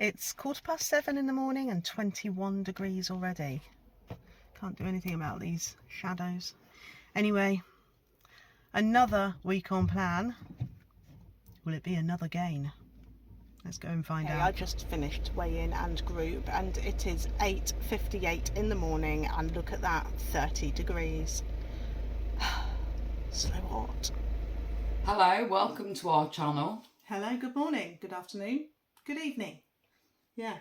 It's 7:15 in the morning and 21 degrees already. Can't do anything about these shadows. Anyway, another week on plan. Will it be another gain? Let's go and find out. I just finished weigh-in and group, and it is 8:58 in the morning, and look at that, 30 degrees. So hot. Hello, welcome to our channel. Hello, good morning, good afternoon, good evening. Yeah.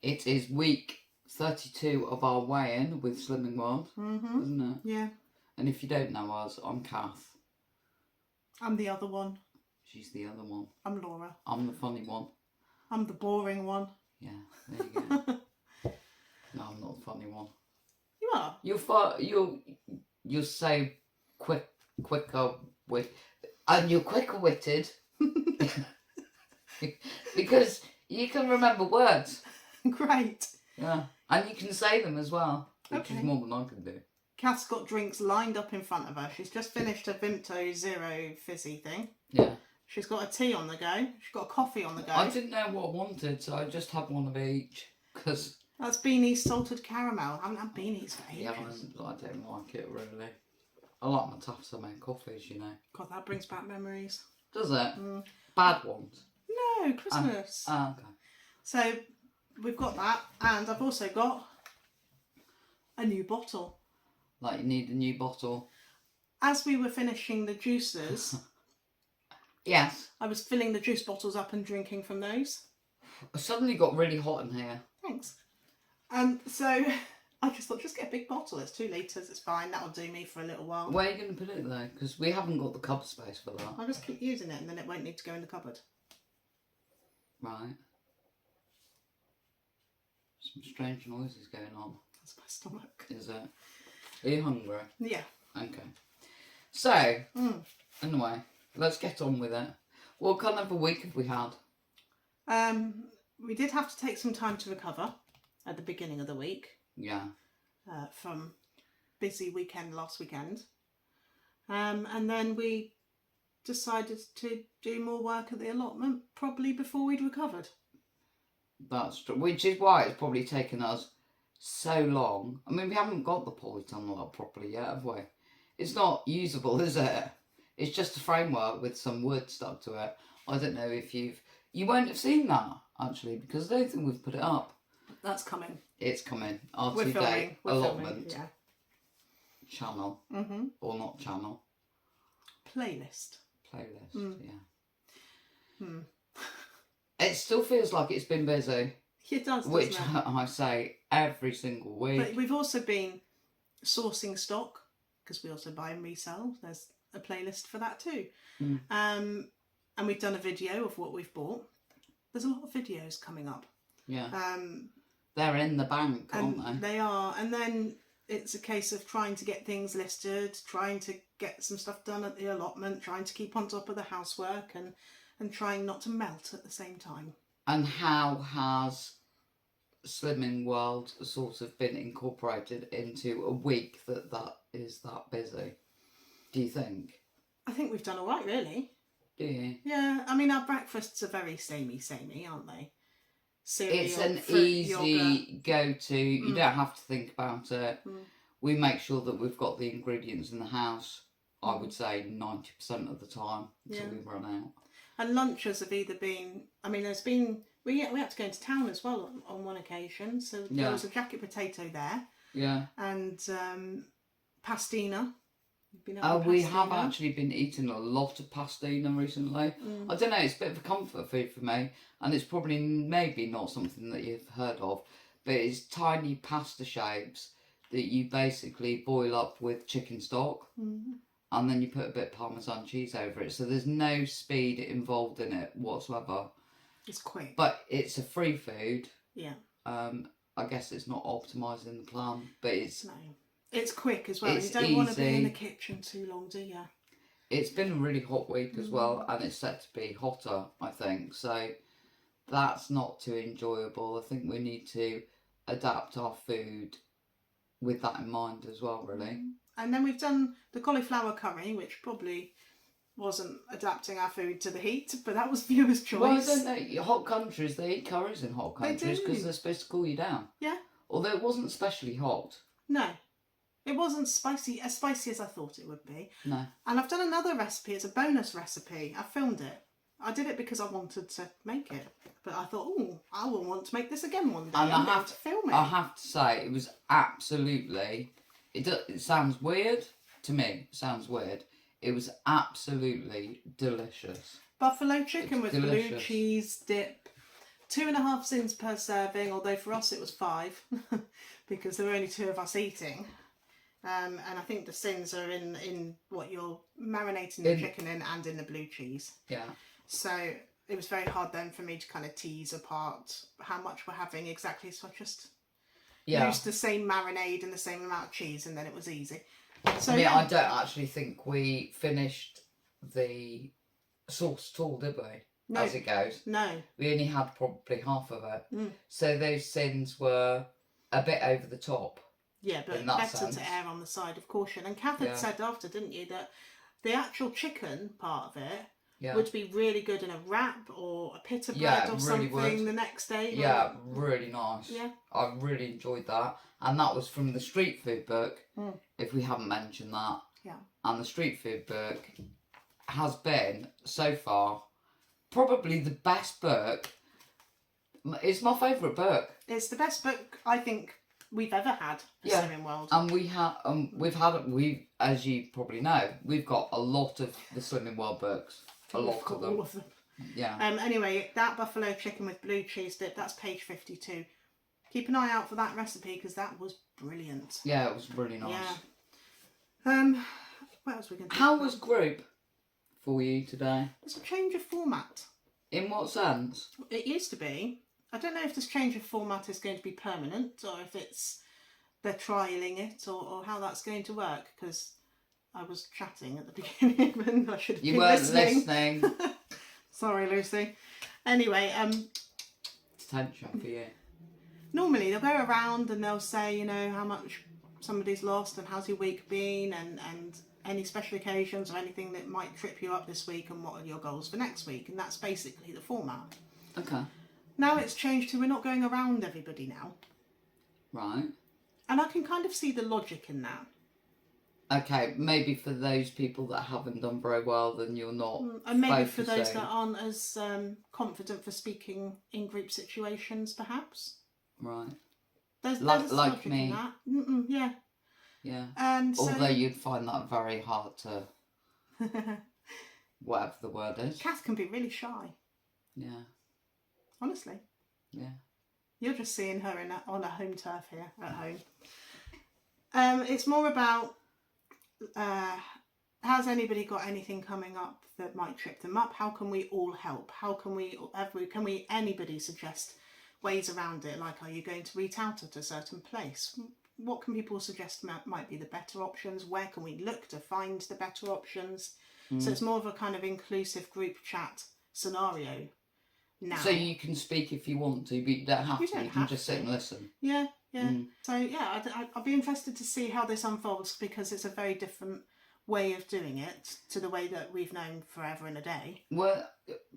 It is week 32 of our weigh-in with Slimming World, isn't it? Yeah. And if you don't know us, I'm Kath. I'm the other one. She's the other one. I'm Laura. I'm the funny one. I'm the boring one. Yeah, there you go. No, I'm not the funny one. You are. You're so quicker witted because you can remember words. Great. Yeah, and you can say them as well, which Okay. is more than I can do. Kath's got drinks lined up in front of her. She's just finished a Vimto Zero fizzy thing. Yeah. She's got a tea on the go. She's got a coffee on the go. I didn't know what I wanted, so I just had one of each. Cause that's Beanie's salted caramel. I haven't had Beanie's for ages. yeah, I don't like it really. I like my Tafsame coffees, you know. God, that brings back memories. Does it? Bad ones? No, Christmas. Okay. So we've got that, and I've also got a new bottle. Like you need a new bottle? As we were finishing the juices... Yes. I was filling the juice bottles up and drinking from those. I suddenly got really hot in here. Thanks. So I just thought, just get a big bottle. It's 2 litres, it's fine. That'll do me for a little while. Where are you going to put it though? Because we haven't got the cupboard space for that. I'll just keep using it and then it won't need to go in the cupboard. Right. Some strange noises going on. That's my stomach. Is it? Are you hungry? Yeah. Okay. So, anyway, let's get on with it. What kind of a week have we had? We did have to take some time to recover at the beginning of the week. Yeah. From busy weekend last weekend. And then we decided to do more work at the allotment probably before we'd recovered. That's true. Which is why it's probably taken us so long. I mean, we haven't got the polytunnel up properly yet, have we? It's not usable, is it? It's just a framework with some wood stuck to it. I don't know if you won't have seen that, actually, because I don't think we've put it up. That's coming. It's coming. Our We're 2-day filming. allotment Yeah. channel. Or not channel. Playlist. Yeah. It still feels like it's been busy. It does, which doesn't it? I say every single week. But we've also been sourcing stock, because we also buy and resell. There's a playlist for that too. And we've done a video of what we've bought. There's a lot of videos coming up. Yeah. They're in the bank, aren't they? They are. And then it's a case of trying to get things listed, trying to get some stuff done at the allotment, trying to keep on top of the housework and trying not to melt at the same time. And how has Slimming World sort of been incorporated into a week that is that busy? Do you think? I think we've done all right, really. Do you? Yeah, I mean, our breakfasts are very samey, aren't they? Cereal, it's an fruit, easy yogurt. go-to. You don't have to think about it. We make sure that we've got the ingredients in the house, I would say 90% of the time until we run out. And lunches have either been... I mean, there's been... We had to go into town as well on one occasion. So there was a jacket potato there. Yeah. And pastina. We have actually been eating a lot of pastina recently. I don't know, it's a bit of a comfort food for me, and it's probably maybe not something that you've heard of, but it's tiny pasta shapes that you basically boil up with chicken stock, and then you put a bit of Parmesan cheese over it, so there's no speed involved in it whatsoever. It's quick. But it's a free food. Yeah. I guess it's not optimising the plan, but it's... No. It's quick as well. It's you don't want to be in easy. the kitchen too long, do you? It's been a really hot week as well, and it's set to be hotter, I think. So that's not too enjoyable. I think we need to adapt our food with that in mind as well, really. And then we've done the cauliflower curry, which probably wasn't adapting our food to the heat, but that was viewers' choice. Well, I don't know. Hot countries, they eat curries in hot They countries do. because they're supposed to cool you down. Yeah. Although it wasn't especially hot. No. It wasn't spicy as I thought it would be. No. And I've done another recipe. It's a bonus recipe. I filmed it. I did it because I wanted to make it. But I thought, oh, I will want to make this again one day. And I'm going to film it. I have to say, it was absolutely... It sounds weird to me. It sounds weird. It was absolutely delicious. Buffalo chicken with blue delicious. cheese dip. 2.5 sins per serving, although for us it was 5 because there were only 2 of us eating. And I think the sins are in what you're marinating the chicken in and in the blue cheese. Yeah. So it was very hard then for me to kind of tease apart how much we're having exactly. So I just used the same marinade and the same amount of cheese, and then it was easy. So I mean, I don't actually think we finished the sauce at all, did we? No. As it goes. No. We only had probably half of it. So those sins were a bit over the top. Yeah, but better to err on the side of caution. And Kath had said after, didn't you, that the actual chicken part of it would be really good in a wrap or a pita bread or really something the next day. Yeah, really nice. Yeah. I really enjoyed that. And that was from the street food book, if we haven't mentioned that. Yeah. And the street food book has been, so far, probably the best book. It's my favourite book. It's the best book, I think, we've ever had for Slimming World. And we as you probably know, we've got a lot of the Slimming World books. All of them. Yeah. Anyway, that buffalo chicken with blue cheese dip, that's page 52. Keep an eye out for that recipe because that was brilliant. Yeah, it was really nice. Yeah. What else are we going to do? How was group for you today? It's a change of format. In what sense? It used to be. I don't know if this change of format is going to be permanent or if it's they're trialling it or how that's going to work because I was chatting at the beginning and I should have been listening. Sorry, Lucy. Anyway, it's tension for you. Normally they'll go around and they'll say, you know, how much somebody's lost and how's your week been and any special occasions or anything that might trip you up this week and what are your goals for next week, and that's basically the format. Okay. Now it's changed to we're not going around everybody now. Right. And I can kind of see the logic in that. Okay, maybe for those people that haven't done very well, then you're not. And maybe for those that aren't as confident for speaking in group situations, perhaps. Right. There's like logic me. in that. Yeah. Yeah. And so, although you'd find that very hard to. Whatever the word is. Kath can be really shy. Yeah. Honestly. Yeah. You're just seeing her on a home turf here at home. It's more about has anybody got anything coming up that might trip them up? How can we all help? How can anybody suggest ways around it? Like, are you going to eat out at a certain place? What can people suggest might be the better options? Where can we look to find the better options? So it's more of a kind of inclusive group chat scenario now. So you can speak if you want to, but you don't have to. You can just sit and listen. Yeah. So yeah, I'll be interested to see how this unfolds because it's a very different way of doing it to the way that we've known forever and a day. Well,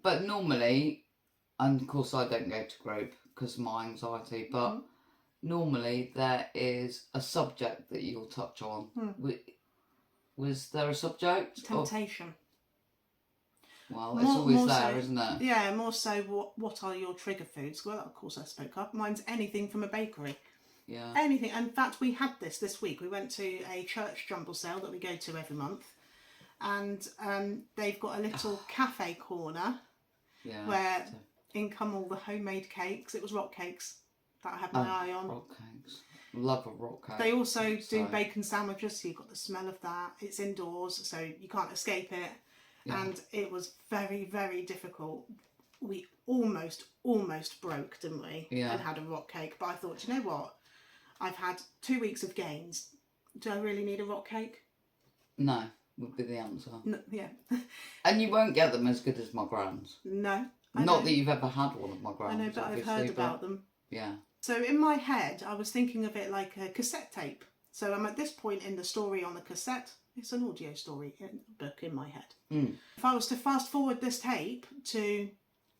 but normally, and of course I don't go to group because of my anxiety, but normally there is a subject that you'll touch on. Was there a subject? Temptation. Well, it's always there, so, isn't it? Yeah, more so what are your trigger foods? Well, of course I spoke up. Mine's anything from a bakery. Yeah. Anything. In fact, we had this week. We went to a church jumble sale that we go to every month. And they've got a little cafe corner where in come all the homemade cakes. It was rock cakes that I had my eye on. Rock cakes. Love a rock cake. They also do bacon sandwiches, so you've got the smell of that. It's indoors, so you can't escape it. Yeah. And it was very, very difficult. We almost broke, didn't we? Yeah. And had a rock cake. But I thought, you know what? I've had 2 weeks of gains. Do I really need a rock cake? No, would be the answer. No, yeah. And you won't get them as good as my grand's. No. Not that you've ever had one of my grand's. I know, but I've heard about them. Yeah. So in my head, I was thinking of it like a cassette tape. So I'm at this point in the story on the cassette It's an audio story book in my head. Mm. If I was to fast forward this tape to,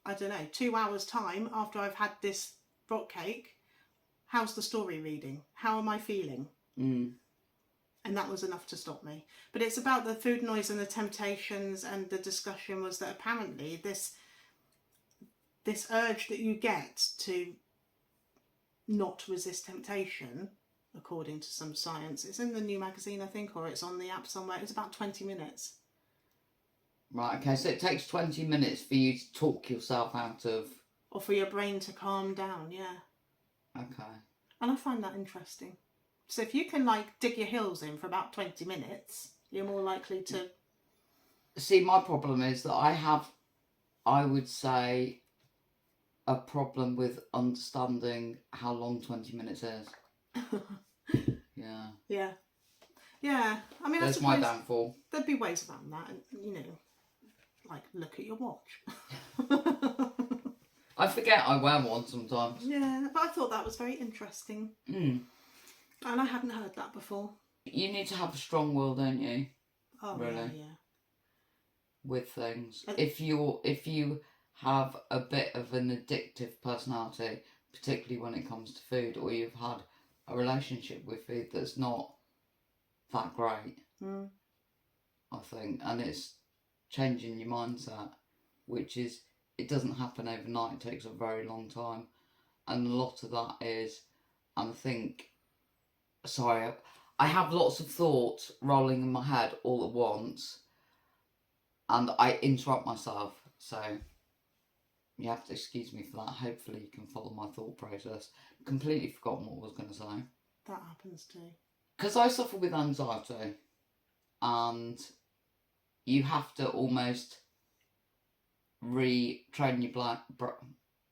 I don't know, 2 hours time after I've had this rock cake, how's the story reading? How am I feeling? Mm. And that was enough to stop me. But it's about the food noise and the temptations, and the discussion was that apparently this urge that you get to not resist temptation, according to some science, it's in the New Magazine, I think, or it's on the app somewhere, it's about 20 minutes. Right, okay, so it takes 20 minutes for you to talk yourself out of... Or for your brain to calm down, yeah. Okay. And I find that interesting. So if you can, like, dig your heels in for about 20 minutes, you're more likely to... See, my problem is that I would say, a problem with understanding how long 20 minutes is. Yeah. Yeah. Yeah. I mean, That's my downfall. There'd be ways around that, and, you know, like, look at your watch. I forget I wear one sometimes. Yeah, but I thought that was very interesting. Mm. And I hadn't heard that before. You need to have a strong will, don't you? Oh, Really? yeah. With things. If you have a bit of an addictive personality, particularly when it comes to food, or you've had a relationship with food that's not that great, I think, and it's changing your mindset, which is, it doesn't happen overnight, it takes a very long time, and a lot of that is, and I think, sorry, I have lots of thoughts rolling in my head all at once, and I interrupt myself, so you have to excuse me for that. Hopefully you can follow my thought process. Completely forgotten what I was going to say. That happens too. Because I suffer with anxiety, and you have to almost retrain your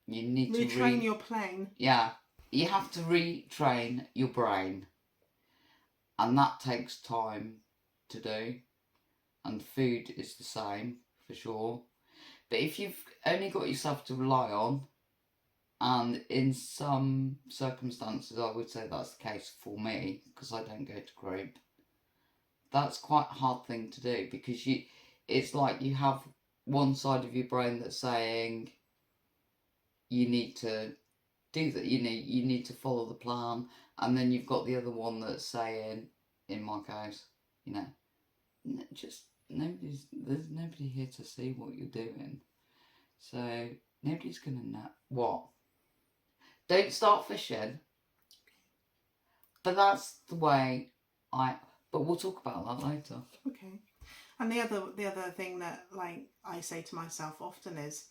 you need to retrain your plane. Yeah, you have to retrain your brain, and that takes time to do, and food is the same for sure. But if you've only got yourself to rely on, and in some circumstances I would say that's the case for me, because I don't go to group, that's quite a hard thing to do, because it's like you have one side of your brain that's saying you need to do that, you need to follow the plan, and then you've got the other one that's saying, in my case, you know, just there's nobody here to see what you're doing, so nobody's gonna know what. Don't start fishing. But that's the way but we'll talk about that later. Okay. And the other thing that, like, I say to myself often is,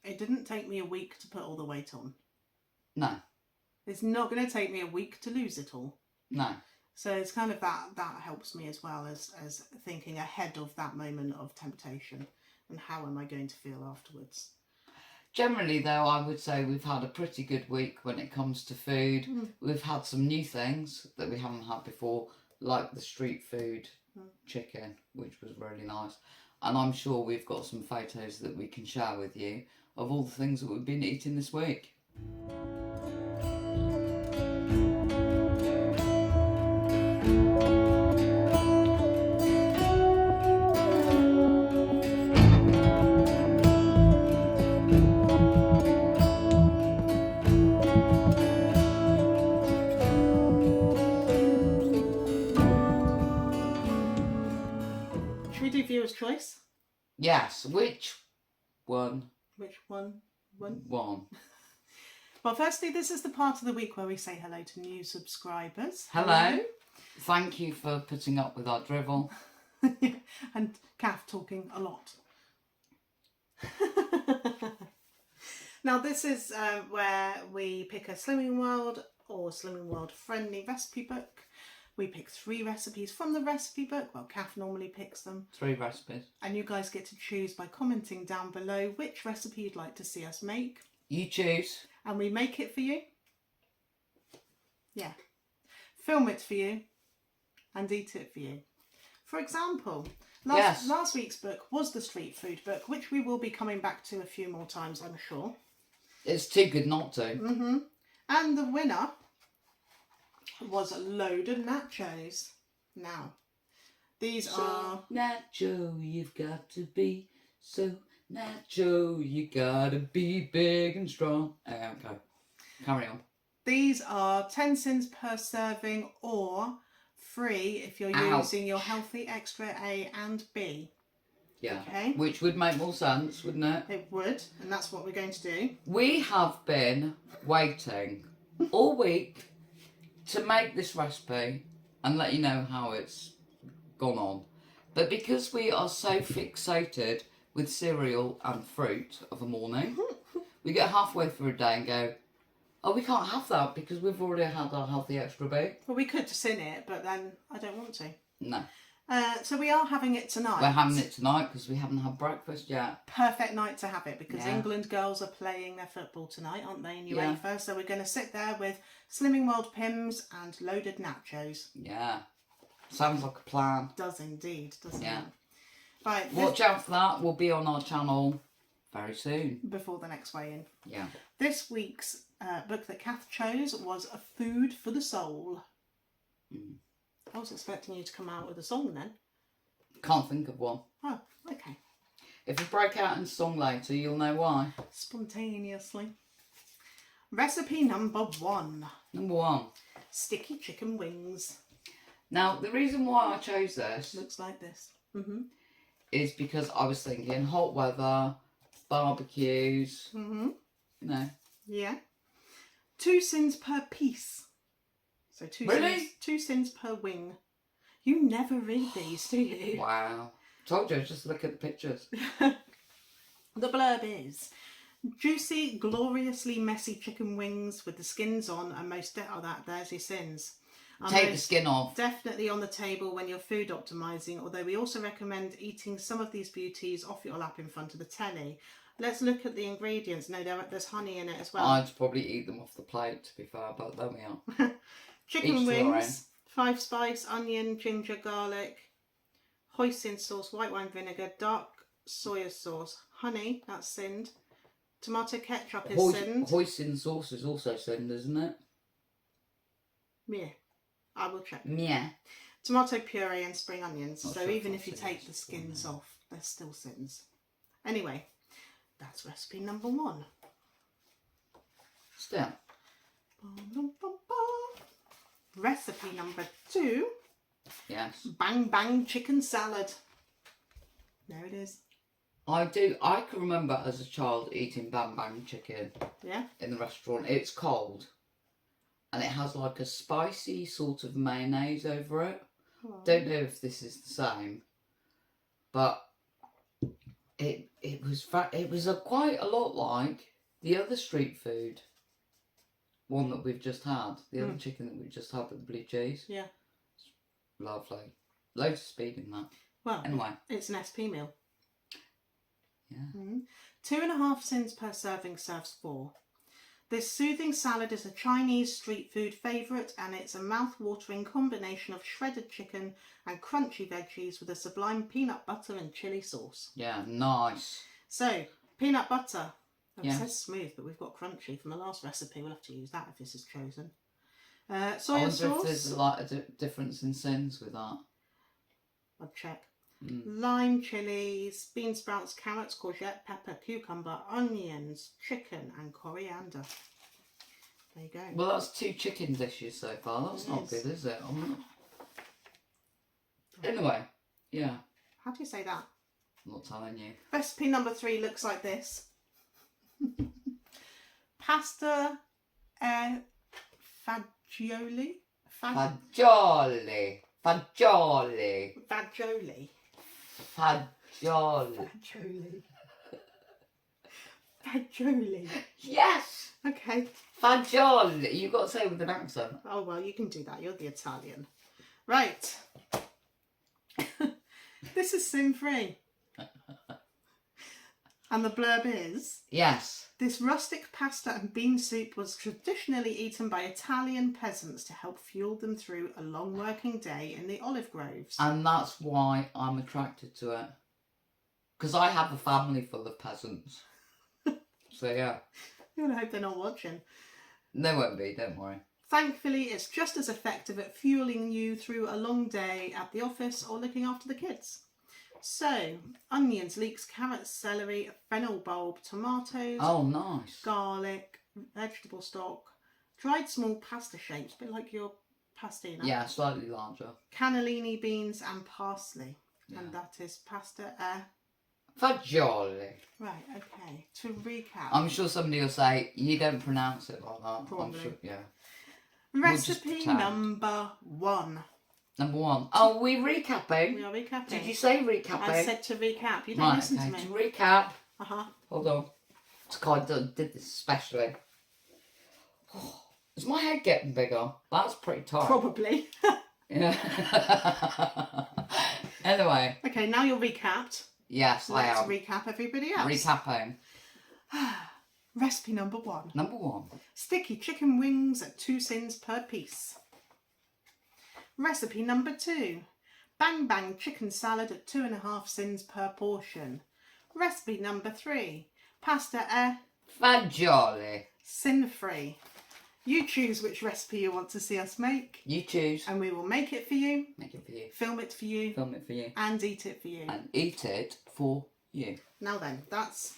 it didn't take me a week to put all the weight on. No. It's not going to take me a week to lose it all. No. So it's kind of that helps me as well, as thinking ahead of that moment of temptation, and how am I going to feel afterwards. Generally, though, I would say we've had a pretty good week when it comes to food. We've had some new things that we haven't had before, like the street food chicken, which was really nice. And I'm sure we've got some photos that we can share with you of all the things that we've been eating this week. Viewer's choice? Yes, which one? Which one? One. Well, firstly, this is the part of the week where we say hello to new subscribers. Hello. Thank you for putting up with our drivel. And Kath talking a lot. Now, this is where we pick a Slimming World or Slimming World friendly recipe book. We pick 3 recipes from the recipe book. Well, Kath normally picks them. 3 recipes. And you guys get to choose by commenting down below which recipe you'd like to see us make. You choose. And we make it for you. Yeah. Film it for you. And eat it for you. For example, last week's book was the street food book, which we will be coming back to a few more times, I'm sure. It's too good not to. And the winner was loaded nachos. Now, These So are... natural, you've got to be so natural. You gotta be big and strong. Okay, carry on. These are 10 cents per serving or free if you're Ouch. using your Healthy Extra A and B. Yeah. Okay. Which would make more sense, wouldn't it? It would, and that's what we're going to do. We have been waiting all week to make this recipe and let you know how it's gone on. But because we are so fixated with cereal and fruit of a morning, we get halfway through a day and go, oh, we can't have that because we've already had our Healthy Extra B. Well, we could just in it, but then I don't want to. No. So we are having it tonight. We're having it tonight because we haven't had breakfast yet. Perfect night to have it because Yeah. England girls are playing their football tonight, aren't they, in Yeah. UEFA? So we're going to sit there with Slimming World Pims and loaded nachos. Yeah. Sounds like a plan. Does indeed, doesn't Yeah. it? Right, Watch out for that. We'll be on our channel very soon. before the next weigh-in. Yeah. This week's book that Kath chose was A Food for the Soul. I was expecting you to come out with a song then. Can't think of one. Oh, okay. If we break out in song later, you'll know why. Spontaneously. Recipe number 1. Number 1. Sticky chicken wings. Now, the reason why I chose this Looks like this. Mm-hmm. is because I was thinking hot weather, barbecues, Mm-hmm. you know. Yeah. 2 cents per piece. So Really? 2 cents per wing. You never read these, do you? Wow. Told you, just look at the pictures. The blurb is juicy, gloriously messy chicken wings with the skins on, and there's your sins. Are Take the most skin off. definitely on the table when you're food optimizing, although we also recommend eating some of these beauties off your lap in front of the telly. Let's look at the ingredients. No, there's honey in it as well. I'd probably eat them off the plate, to be fair, but there we are. Chicken Each to their wings, 5 spice, onion, ginger, garlic, hoisin sauce, white wine vinegar, dark soya sauce, honey, that's sinned. Tomato ketchup is sinned. Hoisin sauce is also sinned, isn't it? Yeah, I will check. Yeah. Tomato puree and spring onions. Not So sure even if if you I've take seen the this skins before, off, they're still sins. Anyway, that's recipe number 1. Still. Recipe number 2. Yes. Bang bang chicken salad. There it is. I can remember as a child eating bang bang chicken Yeah. in the restaurant. It's cold. And it has like a spicy sort of mayonnaise over it. Oh. Don't know if this is the same. But it was quite a lot like the other street food one that we've just had. The other chicken that we just had with the blue cheese. Yeah. Lovely. Loads of speed in that. Well, Anyway. it's an SP meal. Yeah. 2.5 cents per serving serves 4. This soothing salad is a Chinese street food favourite, and it's a mouth-watering combination of shredded chicken and crunchy veggies with a sublime peanut butter and chilli sauce. Yeah, nice. So, peanut butter. Oh, Yeah. It says smooth, but we've got crunchy from the last recipe. We'll have to use that if this is chosen. I Soya wonder if sauce. there's like a difference in sins with that. I'll check. Mm. Lime, chilies, bean sprouts, carrots, courgette, pepper, cucumber, onions, chicken and coriander. There you go. Well, that's 2 chicken dishes so far. That's It not is. good, is it? Anyway, yeah. How do you say that? I'm not telling you. Recipe number 3 looks like this. Pasta fagioli? Fagioli. Fagioli. Fagioli. Fagioli. Fagioli. Fagioli. Yes! Okay. Fagioli. You've got to say it with an accent. Oh, well, you can do that. You're the Italian. Right. This is sin-free. And the blurb is... Yes. This rustic pasta and bean soup was traditionally eaten by Italian peasants to help fuel them through a long working day in the olive groves. And that's why I'm attracted to it. Because I have a family full of peasants. So, yeah. I hope they're not watching. They won't be, don't worry. Thankfully, it's just as effective at fueling you through a long day at the office or looking after the kids. So, onions, leeks, carrots, celery, fennel bulb, tomatoes, Oh, nice. garlic, vegetable stock, dried small pasta shapes, a bit like your pastina. Yeah, slightly larger. Cannellini beans and parsley. Yeah. And that is pasta Fagioli. Right, okay. To recap. I'm sure somebody will say, you don't pronounce it like that. Probably. I'm sure, yeah. Recipe pretend. number 1. Number 1. Oh, we recapping? We are recapping. Did you say recapping? I said to recap. You don't Right, listen okay. to me. To recap. Uh-huh. Hold on. I did this especially. Is my head getting bigger? That's pretty tight. Probably. Yeah. Anyway. Okay, now you're recapped. Yes, I Let's am. recap everybody else. Recapping. Recipe number 1. Number 1. Sticky chicken wings at 2 cents per piece. Recipe number 2. Bang bang chicken salad at 2.5 cents per portion. Recipe number 3. Pasta Fagioli. sin free. You choose which recipe you want to see us make, You choose. and we will make it for you, Make it for you. film it for you, Film it for you. and eat it for you. And eat it for you. Now then, that's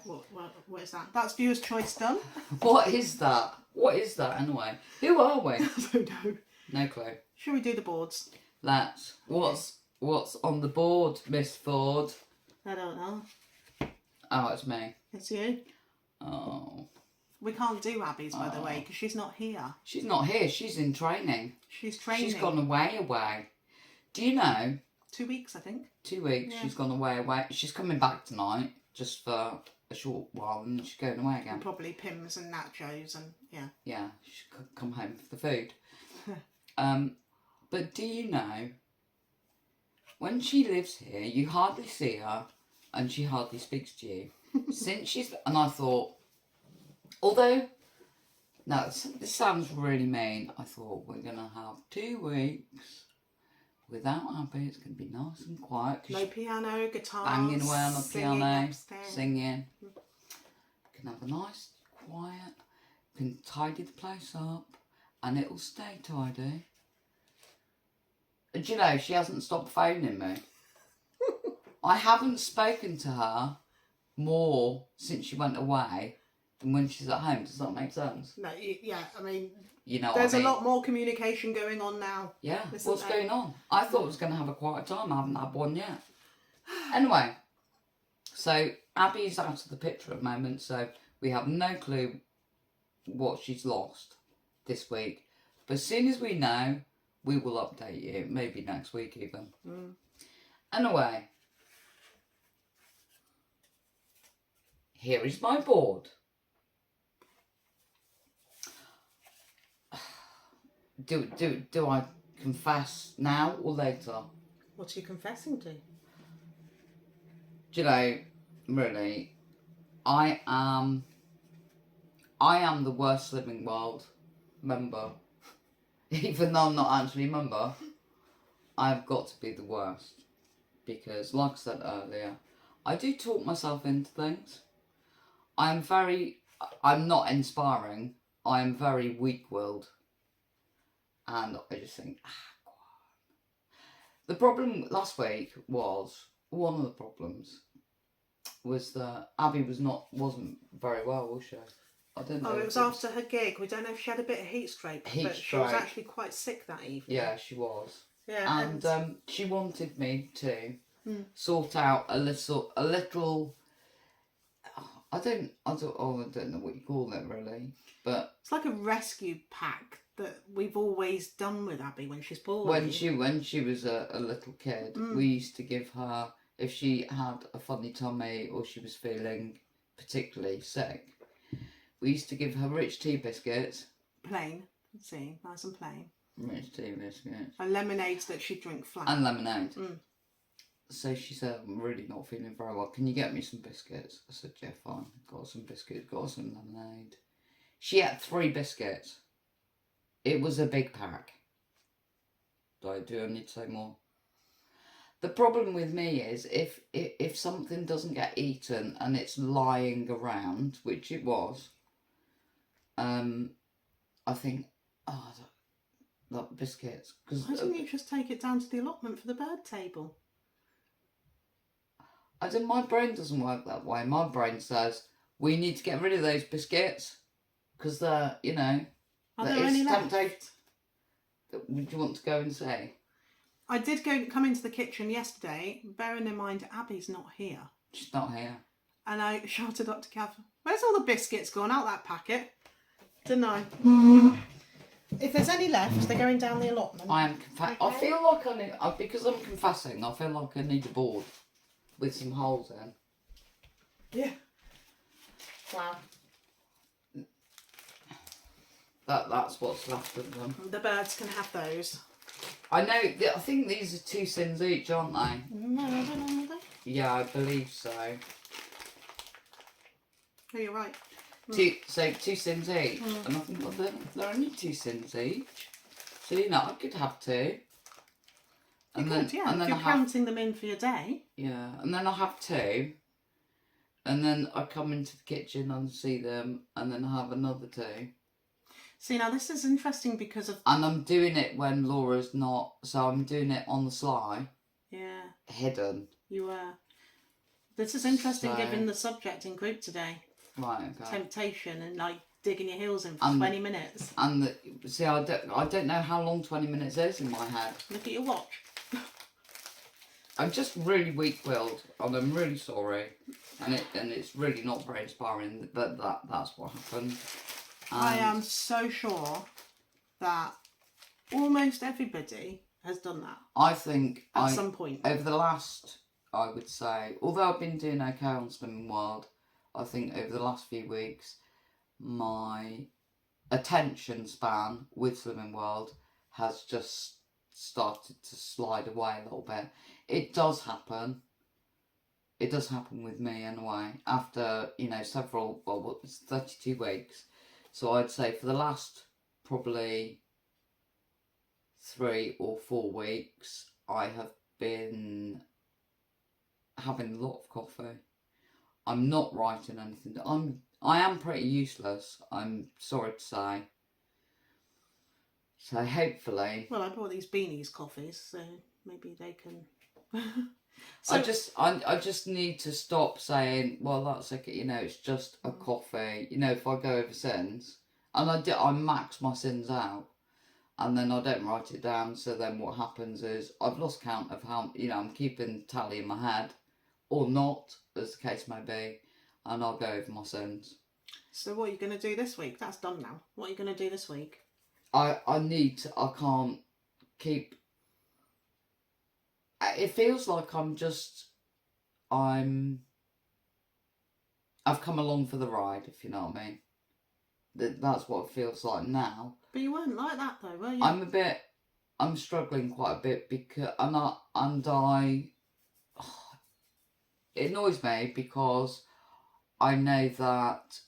what is that? That's viewer's choice done. What is that? What is that anyway? Who are we? I don't know. No clue. Shall we do the boards? That's what's on the board, Miss Ford. I don't know. Oh, it's me. It's you. Oh. We can't do Abby's, by the way, because she's not here. She's not here. She's in training. She's training. She's gone away. Do you know? 2 weeks, I think. 2 weeks. Yeah. She's gone away. She's coming back tonight, just for a short while, and she's going away again. And probably Pims and nachos and yeah. Yeah, she could come home for the food. But do you know, when she lives here, you hardly see her, and she hardly speaks to you. Since she's, and I thought, although, no, this sounds really mean. I thought we're gonna have 2 weeks without Abby. It's gonna be nice and quiet. No piano, guitar, Banging away on the piano, upstairs. singing. Can have a nice, quiet. Can tidy the place up, and it'll stay tidy. And do you know, she hasn't stopped phoning me. I haven't spoken to her more since she went away than when she's at home. Does that make sense? No, yeah, I mean, You know there's what I mean? a lot more communication going on now. Yeah, Isn't what's there? going on? I thought I was going to have a quiet time. I haven't had one yet. Anyway, so Abby's out of the picture at the moment, so we have no clue what she's lost this week. But as soon as we know, we will update you. Maybe next week even. Anyway, here is my board. Do I confess now or later? What are you confessing to? Do you know, really, I am the worst Living World member. Even though I'm not actually a member, I've got to be the worst. Because, like I said earlier, I do talk myself into things. I'm not inspiring. I am very weak-willed. And I just think, go on. The problem last week was, one of the problems was that Abby wasn't very well, was she? I don't know. Oh, it was after her gig. We don't know if she had a bit of heat stroke, but she was actually quite sick that evening. Yeah, she was. Yeah, And she wanted me to sort out a little. I don't know what you call it really, but it's like a rescue pack that we've always done with Abby when she's poorly. when she was a little kid, we used to give her, if she had a funny tummy or she was feeling particularly sick, we used to give her rich tea biscuits. Plain. Let's see, nice and plain. Rich tea biscuits. And lemonades that she'd drink flat. And lemonade. So she said, I'm really not feeling very well. Can you get me some biscuits? I said, yeah, fine. Got some biscuits, got some lemonade. She had 3 biscuits. It was a big pack. Do I need to say more? The problem with me is if something doesn't get eaten and it's lying around, which it was, I think, Oh, that biscuits. Cause, Why didn't you just take it down to the allotment for the bird table? my brain doesn't work that way. My brain says, we need to get rid of those biscuits. Because they're, you know... Are there any left? Would you want to go and say? I did come into the kitchen yesterday, bearing in mind Abby's not here. She's not here. And I shouted up to Kath, where's all the biscuits gone out that packet? Didn't I? If there's any left, they're going down the allotment. I am I feel like I need... because I'm confessing, I feel like I need a board with some holes in. Yeah. Wow. That's what's left of them. The birds can have those. I know, I think these are 2 cents each, aren't they? No, I don't know, are they? Yeah, I believe so. Oh, you're right. So 2 cents each. And I think they're only 2 cents each. So, you know, I could have 2. And then, if you're counting them in for your day. Yeah, and then I have 2. And then I come into the kitchen and see them, and then I have another 2. See, now this is interesting because of... And I'm doing it when Laura's not, so I'm doing it on the sly. Yeah. Hidden. You were. This is interesting So- given the subject in group today. Right, okay. Temptation and like digging your heels in for 20 minutes. And see, I don't know how long 20 minutes is in my head. Look at your watch. I'm just really weak-willed, and I'm really sorry. And it's really not very inspiring, but that's what happened. I am so sure that almost everybody has done that I think at some point. over the last, I would say, although I've been doing okay on Slimming World, I think over the last few weeks, my attention span with Slimming World has just started to slide away a little bit. It does happen. It does happen with me anyway. After, you know, several, well, it's 32 weeks. So I'd say for the last probably 3 or 4 weeks, I have been having a lot of coffee. I'm not writing anything. I am pretty useless, I'm sorry to say. So hopefully... Well, I bought these Beanies coffees, so maybe they can... I just need to stop saying, well, that's okay, you know, it's just a coffee. You know, if I go over sins, and I max my sins out, and then I don't write it down, so then what happens is I've lost count of how, you know, I'm keeping tally in my head, or not, as the case may be, and I'll go over my sins. So what are you going to do this week? That's done now. What are you going to do this week? I can't keep... It feels like I've come along for the ride, if you know what I mean. That's what it feels like now. But you weren't like that though, were you? I'm struggling quite a bit because, it annoys me because I know that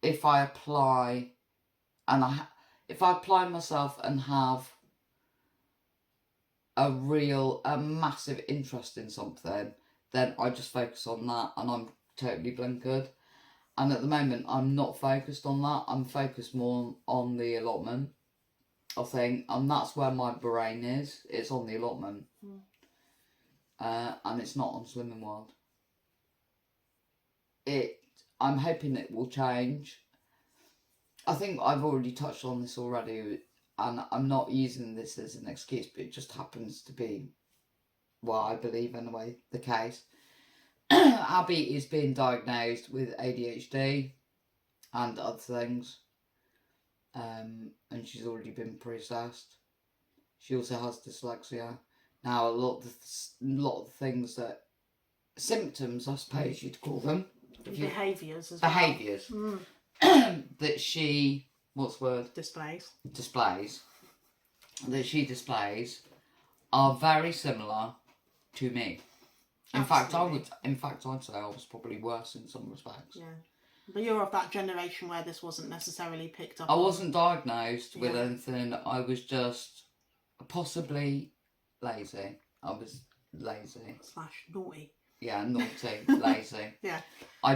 if I apply myself and have a massive interest in something, then I just focus on that and I'm totally blinkered. And at the moment, I'm not focused on that. I'm focused more on the allotment, I think. And that's where my brain is. It's on the allotment. And it's not on Slimming World. I'm hoping it will change. I think I've already touched on this already. And I'm not using this as an excuse, but it just happens to be, well, I believe anyway, the case. Abby is being diagnosed with ADHD and other things, and she's already been pre-assessed. She also has dyslexia. Now, a lot of the things that symptoms, I suppose you'd call them, Behaviours as behaviours well. that she Displays that she displays are very similar to me. In fact, I'd say I was probably worse in some respects. Yeah, but you're of that generation where this wasn't necessarily picked up. I wasn't diagnosed with anything. I was just possibly lazy. I was lazy / naughty. Yeah, naughty, lazy. Yeah. I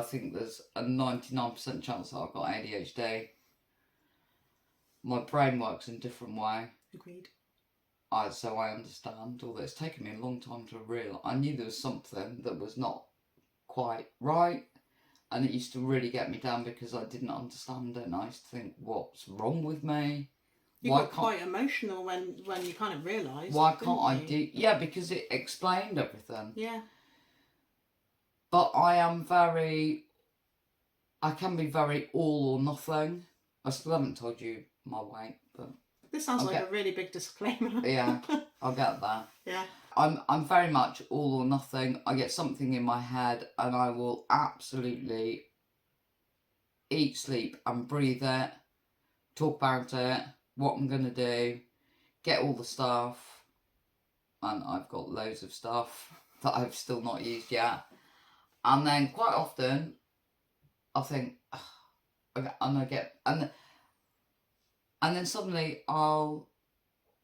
think there's a 99% chance that I've got ADHD. my brain works in a different way. Agreed. So I understand. Although it's taken me a long time to realise. I knew there was something that was not quite right, and it used to really get me down because I didn't understand it, and I used to think, what's wrong with me? You got quite emotional when you kind of realised. Why can't I do... Yeah, because it explained everything. Yeah. But I can be very all or nothing. I still haven't told you my weight, but... This sounds like a really big disclaimer. Yeah, I'll get that. Yeah. I'm very much all or nothing. I get something in my head and I will absolutely eat, sleep and breathe it, talk about it, what I'm going to do, get all the stuff, and I've got loads of stuff that I've still not used yet. And then quite often I think, and then suddenly I'll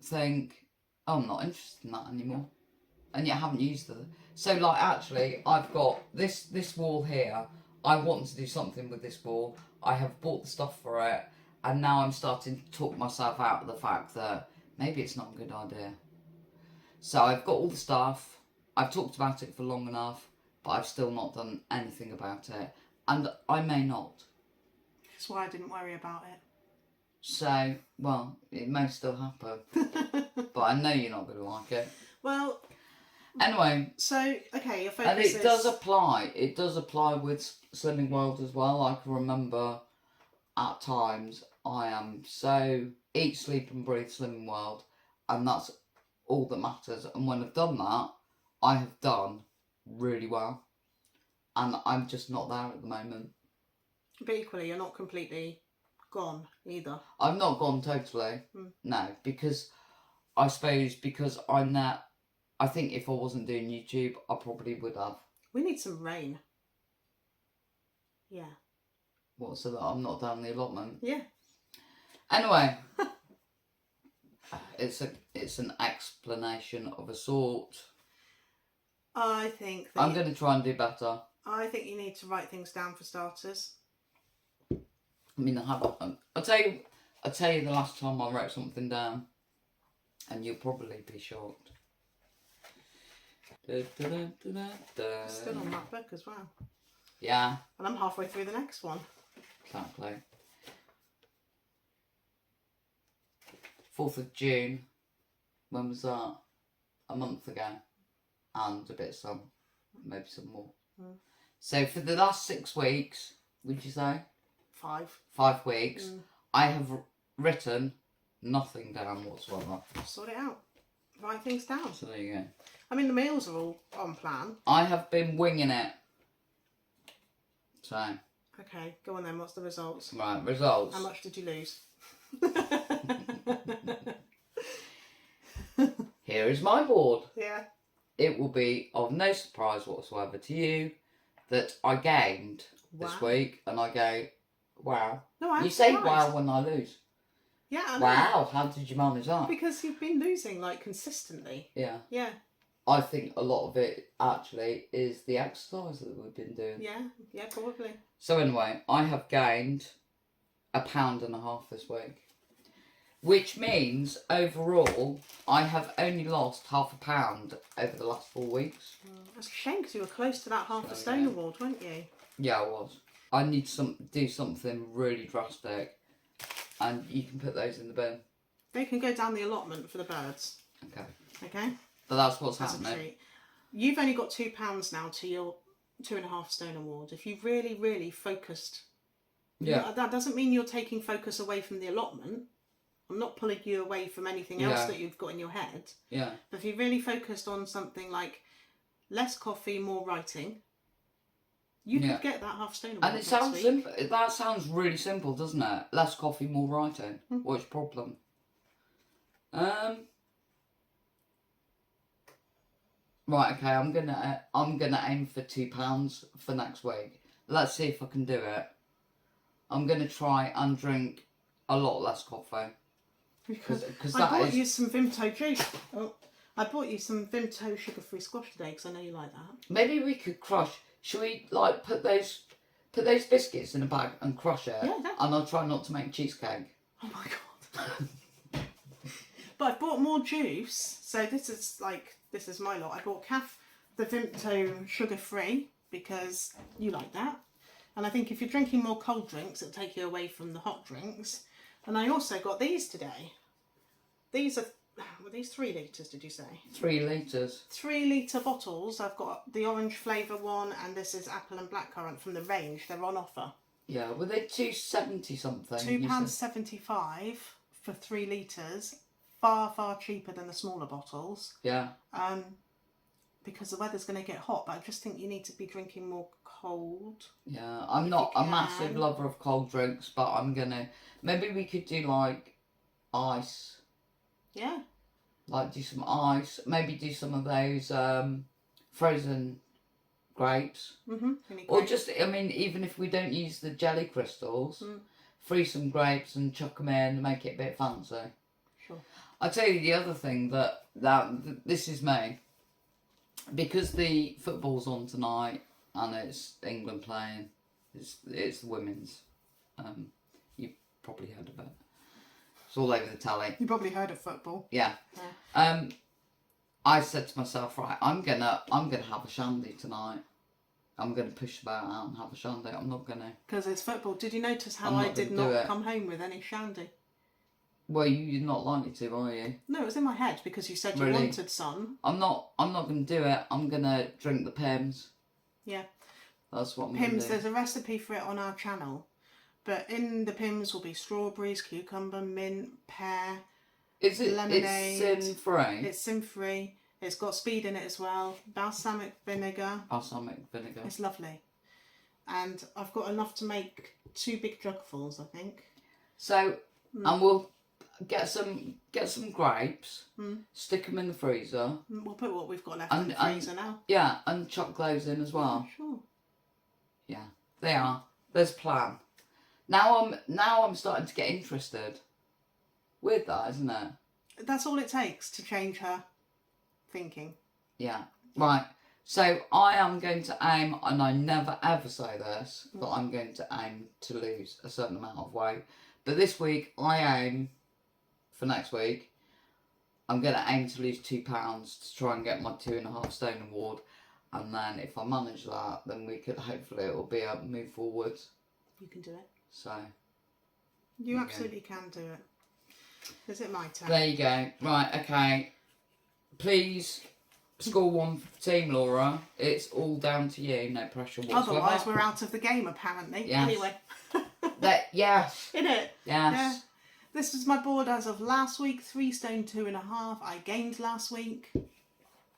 think, oh, I'm not interested in that anymore, and yet I haven't used it. So like, actually, I've got this wall here. I want to do something with this wall. I have bought the stuff for it, and now I'm starting to talk myself out of the fact that maybe it's not a good idea. So I've got all the stuff. I've talked about it for long enough, but I've still not done anything about it, and I may not. That's why I didn't worry about it. So, well, it may still happen, but I know you're not going to like it. Well, anyway. So, okay, your focus and it does apply. It does apply with Slimming World as well. I can remember at times I am so eat, sleep and breathe Slimming World, and that's all that matters. And when I've done that, I have done really well. And I'm just not there at the moment. But equally, you're not completely gone either. I've not gone totally. No, because I suppose because I'm not... I think if I wasn't doing YouTube, I probably would have. We need some rain. Yeah. What, so that I'm not down the allotment? Yeah. Anyway. It's an explanation of a sort. I think that... I'm going to try and do better. I think you need to write things down for starters. I mean, I haven't. I'll tell you the last time I wrote something down, and you'll probably be shocked. Still on that book as well. Yeah. And I'm halfway through the next one. Exactly. 4th of June. When was that? A month ago. And a bit maybe some more. So for the last 6 weeks, would you say? 5. 5 weeks. I have written nothing down whatsoever. Sort it out. Write things down. So there you go. I mean, the meals are all on plan. I have been winging it. So. Okay, go on then. What's the results? Right, results. How much did you lose? Here is my board. Yeah. It will be of no surprise whatsoever to you that I gained this week, and I go, wow. No, I'm You say surprised. wow when I lose. Yeah, I know. Wow, how did you manage that? Because you've been losing, like, consistently. Yeah. Yeah. I think a lot of it, actually, is the exercise that we've been doing. Yeah, probably. So anyway, I have gained 1.5 pounds this week. Which means, overall, I have only lost £0.5 pound over the last 4 weeks. That's a shame, because you were close to that half a stone award, weren't you? Yeah, I was. I need to do something really drastic. And you can put those in the bin. They can go down the allotment for the birds. Okay. Okay? But that's what's That's a happening. treat. You've only got £2 now to your 2.5 stone award. If you've really, really focused... Yeah. That doesn't mean you're taking focus away from the allotment. I'm not pulling you away from anything else that you've got in your head. Yeah. But if you really focused on something like less coffee, more writing, you could get that half stone award. And it sounds simple. That sounds really simple, doesn't it? Less coffee, more writing. What's your problem? Right. Okay. I'm gonna aim for £2 for next week. Let's see if I can do it. I'm gonna try and drink a lot less coffee. Because I bought you some Vimto juice. Oh, I bought you some Vimto sugar-free squash today because I know you like that. Maybe we could crush. Should we like put those biscuits in a bag and crush it? Yeah. And I'll try not to make cheesecake. Oh my god. But I bought more juice. So this is my lot. I bought the Vimto sugar-free because you like that. And I think if you're drinking more cold drinks, it'll take you away from the hot drinks. And I also got these today. These are 3 litres, did you say? 3 litres. 3 litre bottles. I've got the orange flavour one, and this is apple and blackcurrant from the range. They're on offer. Yeah, were they £2.70 something? £2.75 for 3 litres. Far cheaper than the smaller bottles. Yeah. Because the weather's going to get hot, but I just think you need to be drinking more cold. Yeah, I'm not a massive lover of cold drinks, but I'm gonna. Maybe we could do like ice. Yeah. Like do some ice. Maybe do some of those frozen grapes. Or just, I mean, even if we don't use the jelly crystals, freeze some grapes and chuck them in and make it a bit fancy. Sure. I'll tell you the other thing that this is me. Because the football's on tonight and it's England playing, it's the women's. You've probably heard of it. It's all over the telly. You probably heard of football. Yeah. I said to myself, right, I'm gonna have a shandy tonight. I'm gonna push about out and have a shandy. I'm not gonna. Because it's football. Did you notice how I did not come home with any shandy? Well, you're not likely to, are you? No, it was in my head because you said you wanted some. I'm not going to do it. I'm going to drink the Pimm's. Yeah. That's what I'm going to do. There's a recipe for it on our channel. But in the Pimm's will be strawberries, cucumber, mint, pear, lemonade. It's sin-free? It's sin-free. It's got speed in it as well. Balsamic vinegar. It's lovely. And I've got enough to make 2 big jugfuls, I think. So, and we'll get some grapes, stick them in the freezer. We'll put what we've got left in the freezer now. Yeah, and chuck those in as well. Yeah, sure. Yeah, they are. There's a plan. Now I'm starting to get interested. Weird that, isn't it? That's all it takes to change her thinking. Yeah. Right. So I am going to aim, and I never ever say this, but I'm going to aim to lose a certain amount of weight. But this week I aim. For next week, I'm going to aim to lose 2 pounds to try and get my 2.5 stone award. And then if I manage that, then we could, hopefully it will be a move forward. You can do it. So. You absolutely can do it. Is it my turn? There you go. Right, okay. Please score 1 for the team, Laura. It's all down to you. No pressure whatsoever. Otherwise, we're out of the game, apparently. Yes. Anyway. Yes. Isn't it? Yes. Yeah. This is my board as of last week, 3 stone 2.5. I gained last week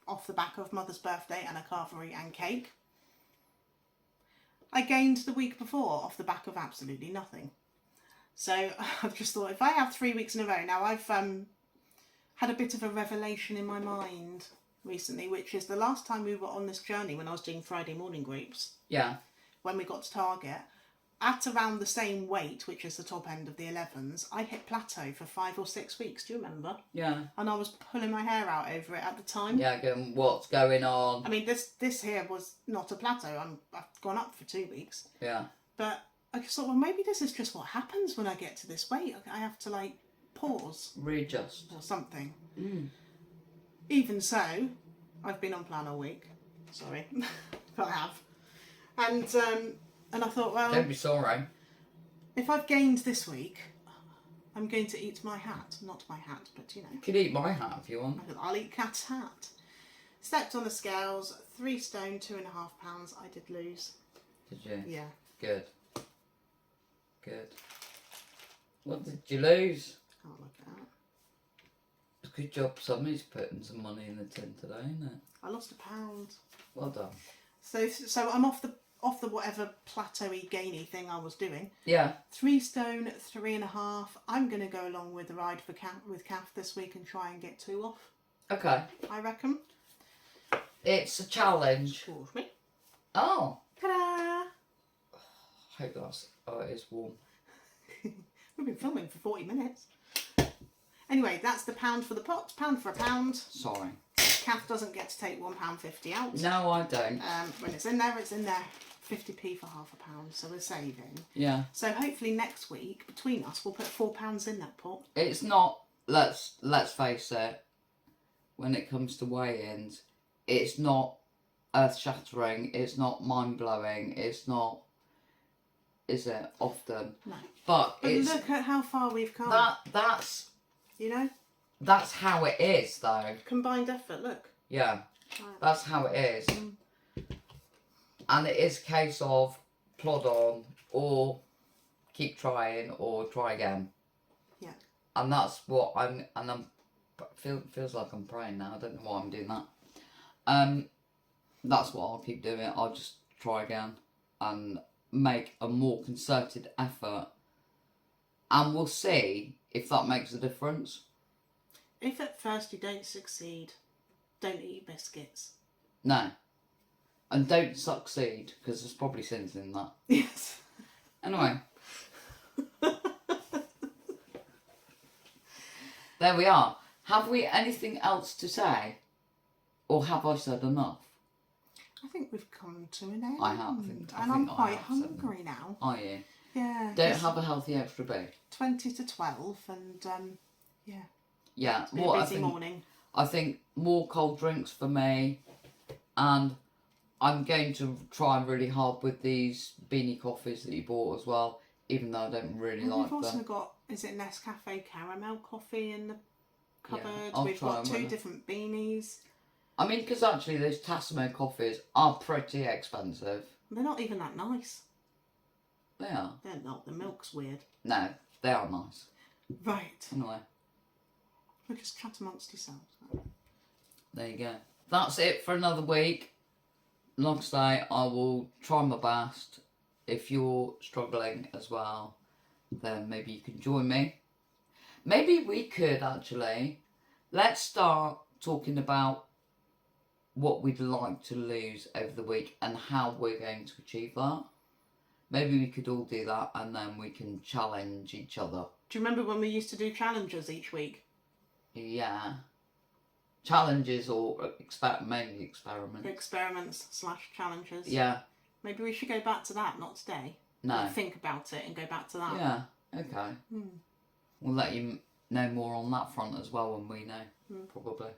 off the back of Mother's birthday and a carvery and cake. I gained the week before off the back of absolutely nothing. So I've just thought, if I have 3 weeks in a row, now I've had a bit of a revelation in my mind recently, which is the last time we were on this journey when I was doing Friday morning groups. Yeah. When we got to Target. At around the same weight, which is the top end of the 11s, I hit plateau for 5 or 6 weeks. Do you remember? Yeah. And I was pulling my hair out over it at the time. Yeah, going, what's going on? I mean, this here was not a plateau. I've gone up for 2 weeks. Yeah. But I just thought, well, maybe this is just what happens when I get to this weight. I have to, like, pause. Readjust. Or something. Even so, I've been on plan all week. Sorry. But I have. And I thought, well... Don't be sorry. If I've gained this week, I'm going to eat my hat. Not my hat, but you know. You could eat my hat if you want. I'll eat Kat's hat. Stepped on the scales, 3 stone, 2.5 pounds. I did lose. Did you? Yeah. Good. Good. What did you lose? Can't look it up. Good job. Somebody's putting some money in the tin today, isn't it? I lost £1. Well done. So I'm off the whatever plateauy gainy thing I was doing. Yeah. 3 stone, 3.5. I'm going to go along with the ride with Kath this week and try and get 2 off. Okay. I reckon. It's a challenge. Excuse me. Oh. Ta-da! I hope that's... Oh, it is warm. We've been filming for 40 minutes. Anyway, that's the pound for the pot. Pound for a pound. Sorry. Kath doesn't get to take £1.50 out. No, I don't. When it's in there, it's in there 50p for £0.50, so we're saving. Yeah. So hopefully next week, between us, we'll put £4 in that pot. It's not, let's face it, when it comes to weigh-ins, it's not earth-shattering, it's not mind-blowing, it's not, is it, often? No. But But it's, look at how far we've come. that's You know? That's how it is, though. Combined effort, look. Yeah, Right. that's how it is. And it is a case of plod on, or keep trying, or try again. Yeah. And that's what feels like I'm praying now. I don't know why I'm doing that. That's what I'll keep doing. I'll just try again and make a more concerted effort. And we'll see if that makes a difference. If at first you don't succeed, don't eat biscuits. No. And don't succeed, because there's probably sins in that. Yes. Anyway. There we are. Have we anything else to say? Or have I said enough? I think we've come to an end. I have. And I'm quite hungry now. Are you? Yeah. Don't have a healthy extra bit. 20 to 12 and yeah. Yeah. It's been a busy morning. I think more cold drinks for me, and I'm going to try really hard with these beanie coffees that you bought as well, even though I don't really And like we've also them. got, is it Nescafe caramel coffee in the cupboard? I'll We've try got them 2 with different beanies. I mean, because actually those Tassimo coffees are pretty expensive. They're not even that nice. They are. They're not. The milk's weird. No, they are nice. Right. Anyway, We'll just chat amongst yourselves. there you go. That's it for another week. Like I say, I will try my best. If you're struggling as well, then maybe you can join me. Maybe we could actually, let's start talking about what we'd like to lose over the week and how we're going to achieve that. Maybe we could all do that, and then we can challenge each other. Do you remember when we used to do challenges each week? Yeah. Challenges or mainly experiments. Experiments/challenges. Yeah. Maybe we should go back to that, not today. No. Like, think about it and go back to that. Yeah. Okay. We'll let you know more on that front as well when we know, probably.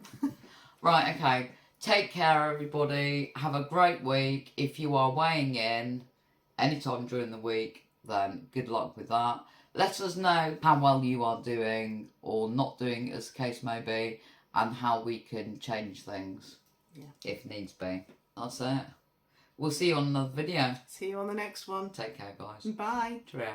Right, okay. Take care, everybody. Have a great week. If you are weighing in anytime during the week, then good luck with that. Let us know how well you are doing or not doing, as the case may be, and how we can change things if needs be. That's it. We'll see you on another video. See you on the next one. Take care, guys. Bye. Cheerio.